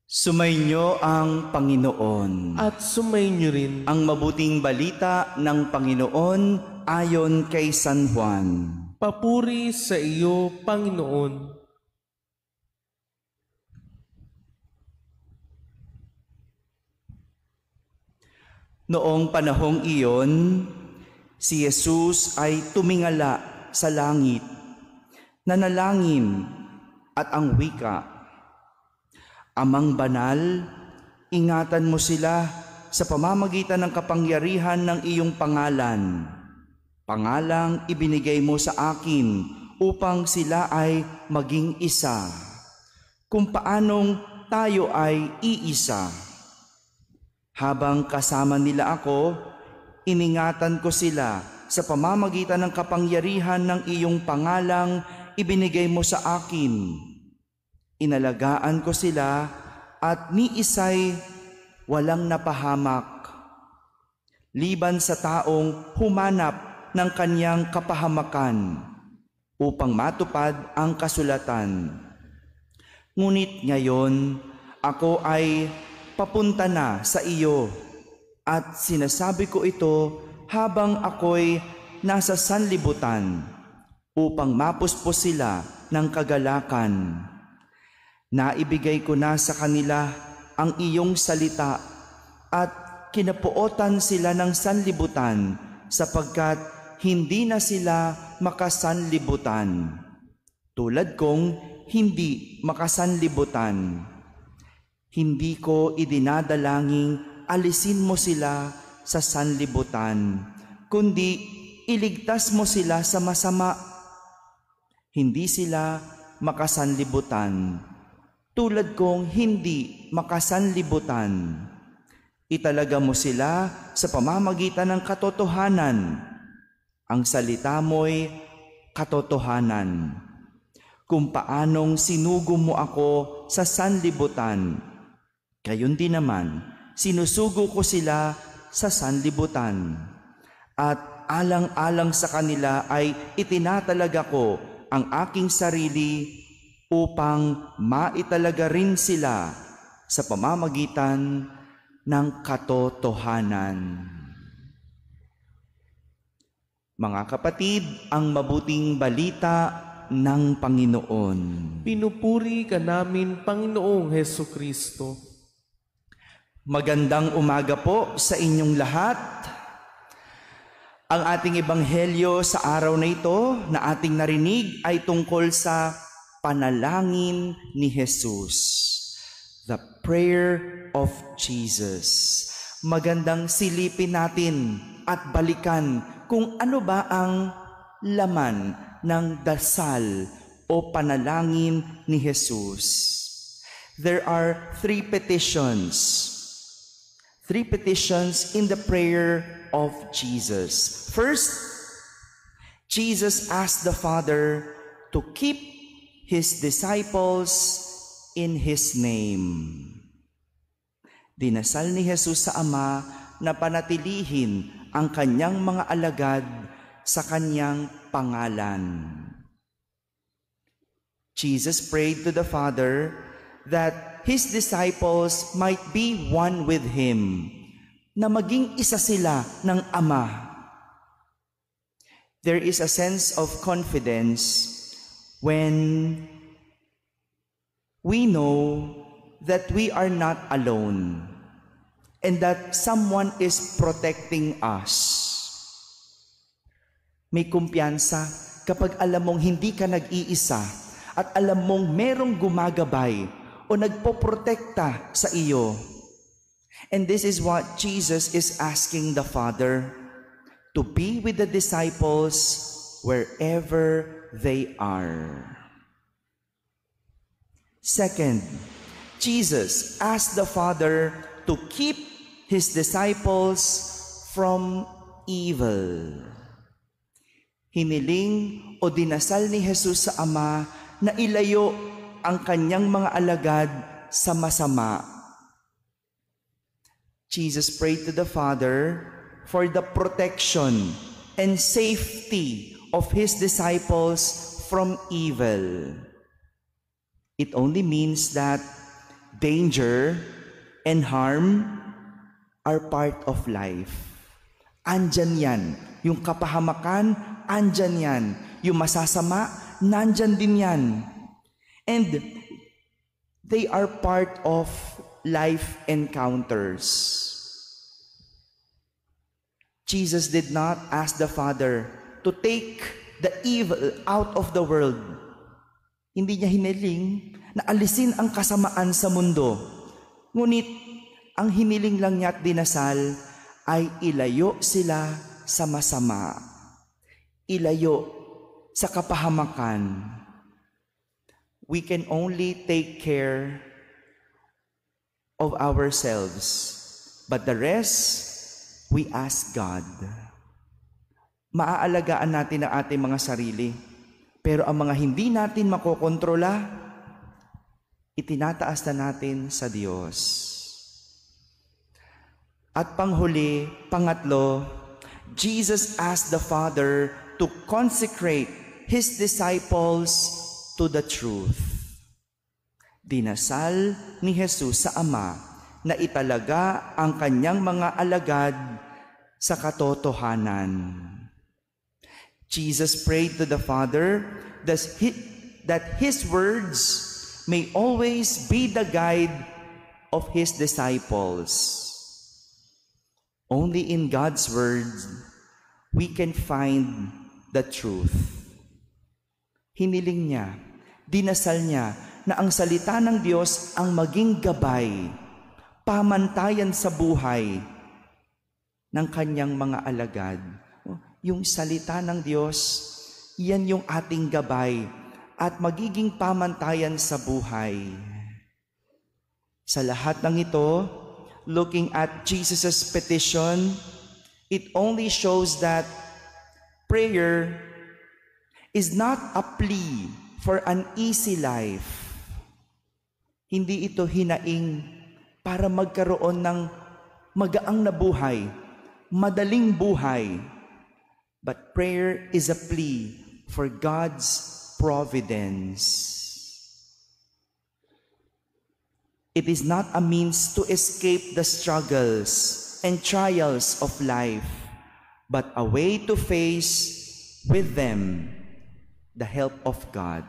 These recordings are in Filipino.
Sumainyo ang Panginoon. At sumainyo rin Ang mabuting balita ng Panginoon ayon kay San Juan. papuri sa iyo, Panginoon. Noong panahong iyon, si Jesus ay tumingala sa langit, nanalangin at ang wika, Amang banal, ingatan mo sila sa pamamagitan ng kapangyarihan ng iyong pangalan. Pangalang ibinigay mo sa akin upang sila ay maging isa. Kung paanong tayo ay iisa. Habang kasama nila ako, iningatan ko sila sa pamamagitan ng kapangyarihan ng iyong pangalang ibinigay mo sa akin. Inalagaan ko sila at ni isa'y walang napahamak. Liban sa taong humanap ng kanyang kapahamakan upang matupad ang kasulatan. Ngunit ngayon, ako ay papunta na sa iyo at sinasabi ko ito habang ako'y nasa sanlibutan upang mapuspos sila ng kagalakan. Naibigay ko na sa kanila ang iyong salita at kinapuotan sila ng sanlibutan sapagkat hindi na sila makasanlibutan, tulad kong hindi makasanlibutan. Hindi ko idinadalangin alisin mo sila sa sanlibutan, kundi iligtas mo sila sa masama. Hindi sila makasanlibutan, tulad kong hindi makasanlibutan. Italaga mo sila sa pamamagitan ng katotohanan. Ang salita mo'y katotohanan. Kung paanong sinugo mo ako sa sanlibutan, gayon din naman sinusugo ko sila sa sanlibutan. At alang-alang sa kanila ay itinatalaga ko ang aking sarili upang maitalaga rin sila sa pamamagitan ng katotohanan. Mga kapatid, ang mabuting balita ng Panginoon. Pinupuri ka namin, Panginoong Hesukristo. Magandang umaga po sa inyong lahat. Ang ating ebanghelyo sa araw na ito na ating narinig ay tungkol sa panalangin ni Jesus. The prayer of Jesus. Magandang silipin natin at balikan kung ano ba ang laman ng dasal o panalangin ni Jesus. There are three petitions. Three petitions in the prayer of Jesus. First, Jesus asked the Father to keep His disciples in His name. Dinasal ni Jesus sa Ama na panatilihin ang kanyang mga alagad sa kanyang pangalan. Jesus prayed to the Father that His disciples might be one with Him, na maging isa sila ng Ama. There is a sense of confidence when we know that we are not alone and that someone is protecting us. May kumpiyansa kapag alam mong hindi ka nag-iisa at alam mong merong gumagabay o nagpoprotekta sa iyo. And this is what Jesus is asking the Father, to be with the disciples wherever they are. Second, Jesus asked the Father to keep His disciples from evil. Hiniling o dinasal ni Jesus sa Ama na ilayo ang kanyang mga alagad sa masama. Jesus prayed to the Father for the protection and safety of His disciples from evil. It only means that danger and harm are part of life. Andyan yan. Yung kapahamakan, andyan yan. Yung masasama, nandyan din yan. And they are part of life encounters. Jesus did not ask the Father to take the evil out of the world. Hindi niya hiniling na alisin ang kasamaan sa mundo. Ngunit, ang hiniling lang niya at dinasal ay ilayo sila sa masama. Ilayo sa kapahamakan. We can only take care of ourselves. But the rest, we ask God. Maaalagaan natin ang ating mga sarili. Pero ang mga hindi natin makokontrola, itinataas na natin sa Diyos. At panghuli, pangatlo, Jesus asked the Father to consecrate His disciples to the truth. Dinasal ni Jesus sa Ama na italaga ang kanyang mga alagad sa katotohanan. Jesus prayed to the Father that His words may always be the guide of His disciples. Only in God's words we can find the truth. Hiniling niya, dinasal niya na ang salita ng Diyos ang maging gabay, pamantayan sa buhay ng kanyang mga alagad. Yung salita ng Diyos, yan yung ating gabay at magiging pamantayan sa buhay. Sa lahat ng ito, looking at Jesus' petition, it only shows that prayer is not a plea for an easy life. Hindi ito hinaing para magkaroon ng magaang na buhay, madaling buhay. But prayer is a plea for God's providence. It is not a means to escape the struggles and trials of life, but a way to face with them the help of God.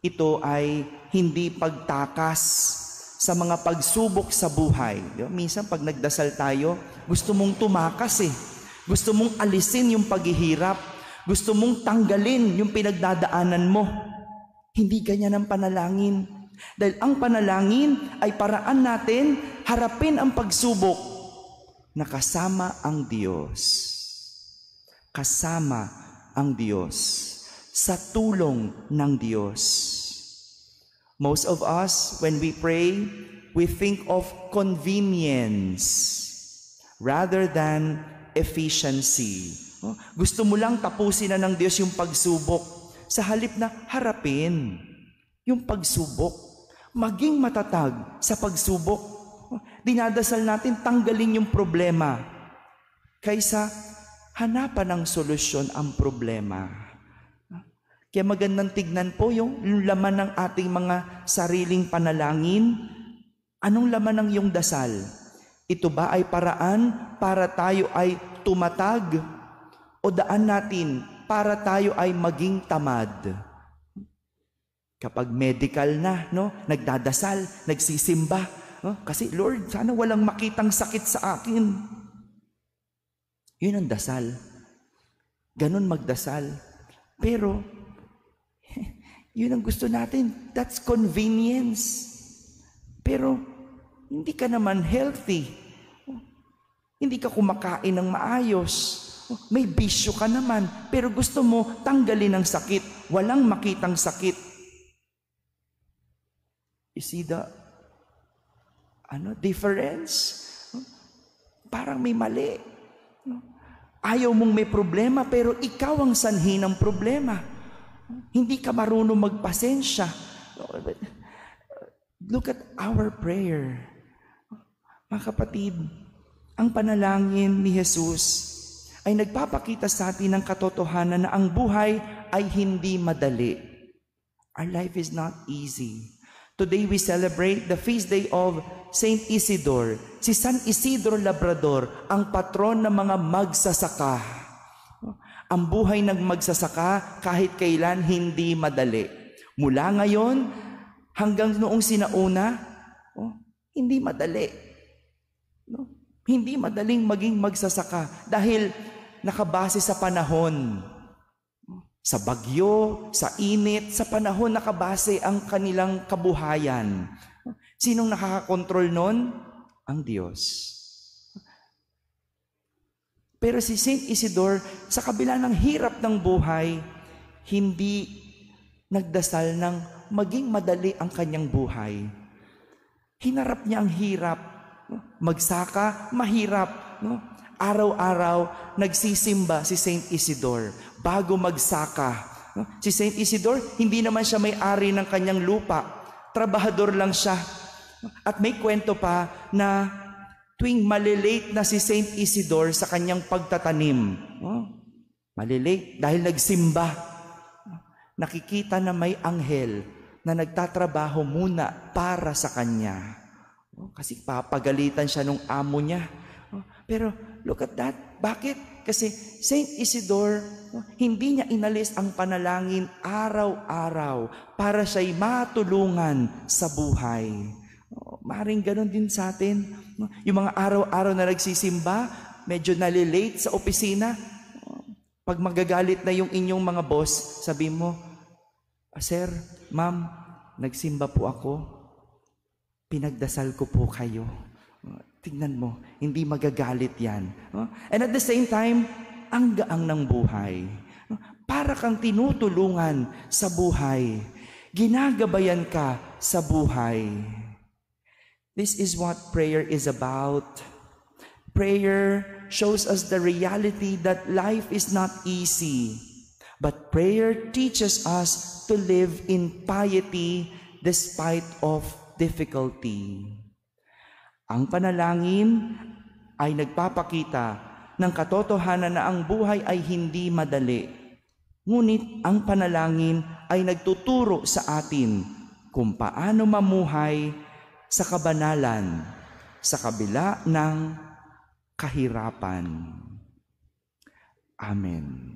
Ito ay hindi pagtakas sa mga pagsubok sa buhay. Minsan pag nagdasal tayo, gusto mong tumakas eh. Gusto mong alisin yung paghihirap. Gusto mong tanggalin yung pinagdadaanan mo. Hindi ganyan ang panalangin. Dahil ang panalangin ay paraan natin harapin ang pagsubok na kasama ang Diyos. Kasama ang Diyos. Sa tulong ng Diyos. Most of us, when we pray, we think of convenience rather than efficiency. Gusto mo lang tapusin na ng Diyos yung pagsubok sa halip na harapin yung pagsubok. Maging matatag sa pagsubok. Dinadasal natin tanggalin yung problema kaysa hanapan ng solusyon ang problema. Kaya magandang tignan po yung laman ng ating mga sariling panalangin. Anong laman ng iyong dasal? Ito ba ay paraan para tayo ay tumatag? O daan natin para tayo ay maging tamad? Kapag medical na, no, nagdadasal, nagsisimba, no? Kasi Lord, sana walang makitang sakit sa akin. Yun ang dasal. Ganon magdasal. Pero, yun ang gusto natin. That's convenience. Pero, hindi ka naman healthy. Hindi ka kumakain ng maayos. May bisyo ka naman. Pero gusto mo tanggalin ang sakit. Walang makitang sakit. You see the difference? Parang may mali. Ayaw mong may problema, pero ikaw ang sanhi ng problema. Hindi ka marunong magpasensya. Look at our prayer. Mga kapatid, ang panalangin ni Jesus ay nagpapakita sa atin ng katotohanan na ang buhay ay hindi madali. Our life is not easy. Today we celebrate the feast day of Saint Isidore. Si San Isidro Labrador, ang patron ng mga magsasaka. Ang buhay ng magsasaka kahit kailan hindi madali. Mula ngayon hanggang noong sinauna, hindi madali. Hindi madaling maging magsasaka dahil nakabase sa panahon. Sa bagyo, sa init, sa panahon nakabase ang kanilang kabuhayan. Sinong nakakakontrol nun? Ang Diyos. Pero si Saint Isidore, sa kabila ng hirap ng buhay, hindi nagdasal ng maging madali ang kanyang buhay. Hinarap niya ang hirap. Magsaka, mahirap. Araw-araw, nagsisimba si Saint Isidore bago magsaka. Si Saint Isidore, hindi naman siya may-ari ng kanyang lupa. Trabahador lang siya. At may kwento pa na tuwing malilate na si Saint Isidore sa kanyang pagtatanim. Malilate dahil nagsimba. Nakikita na may anghel na nagtatrabaho muna para sa kanya. Kasi papagalitan siya nung amo niya. Pero look at that. Bakit? Kasi Saint Isidore, hindi niya inalis ang panalangin araw-araw para siya'y matulungan sa buhay. Maring ganun din sa atin. Yung mga araw-araw na nagsisimba, medyo nalilate sa opisina. Pag magagalit na yung inyong mga boss, sabi mo, Sir, Ma'am, nagsimba po ako. Pinagdasal ko po kayo. Tingnan mo, hindi magagalit yan. And at the same time, ang gaang ng buhay. Para kang tinutulungan sa buhay. Ginagabayan ka sa buhay. This is what prayer is about. Prayer shows us the reality that life is not easy. But prayer teaches us to live in piety despite of difficulty. Ang panalangin ay nagpapakita ng katotohanan na ang buhay ay hindi madali. Ngunit ang panalangin ay nagtuturo sa atin kung paano mamuhay sa kabanalan sa kabila ng kahirapan. Amen.